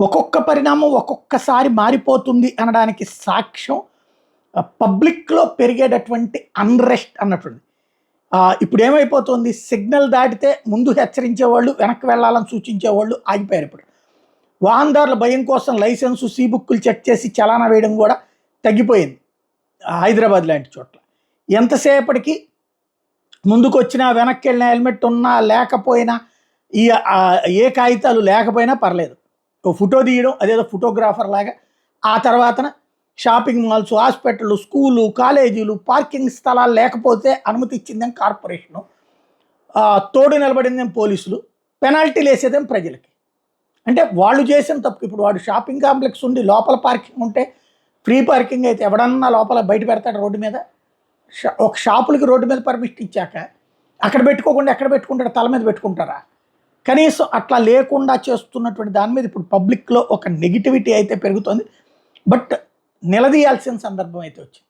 ఒక్కొక్క పరిణామం ఒక్కొక్కసారి మారిపోతుంది అనడానికి సాక్ష్యం పబ్లిక్‌లో పెరిగేటటువంటి అన్‌రెస్ట్ అన్నటువంటిది. ఇప్పుడు ఏమైపోతుంది, సిగ్నల్ దాటితే ముందు హెచ్చరించేవాళ్ళు, వెనక్కి వెళ్ళాలని సూచించేవాళ్ళు ఆగిపోయారు ఇప్పుడు. వాహనదారుల భయం కోసం లైసెన్సు, సీ బుక్కులు చెక్ చేసి చలానా వేయడం కూడా తగ్గిపోయింది హైదరాబాద్ లాంటి చోట్ల. ఎంతసేపటికి ముందుకొచ్చినా, వెనక్కి వెళ్ళిన హెల్మెట్ ఉన్నా లేకపోయినా, ఈ ఏ కాగితాలు లేకపోయినా పర్లేదు, ఓ ఫోటో తీయడం అదేదో ఫోటోగ్రాఫర్ లాగా. ఆ తర్వాతన షాపింగ్ మాల్స్, హాస్పిటళ్ళు, స్కూలు, కాలేజీలు, పార్కింగ్ స్థలాలు లేకపోతే అనుమతి ఇచ్చిందేం కార్పొరేషను, తోడు నిలబడిందేం పోలీసులు, పెనాల్టీలు వేసేదేం ప్రజలకి. అంటే వాళ్ళు చేసిన తప్పు. ఇప్పుడు వాడు షాపింగ్ కాంప్లెక్స్ ఉండి లోపల పార్కింగ్ ఉంటే, ఫ్రీ పార్కింగ్ అయితే ఎవడన్నా లోపల బయట పెడతాడు రోడ్డు మీద? ఒక షాపులకి రోడ్డు మీద పర్మిషన్ ఇచ్చాక అక్కడ పెట్టుకోకుండా ఎక్కడ పెట్టుకుంటాడు? తల మీద పెట్టుకుంటారా? కనీసం అట్లా లేకుండా చేస్తున్నటువంటి దాని మీద ఇప్పుడు పబ్లిక్‌లో ఒక నెగిటివిటీ అయితే పెరుగుతోంది. బట్ నిలదీయాల్సిన సందర్భం అయితే వచ్చింది.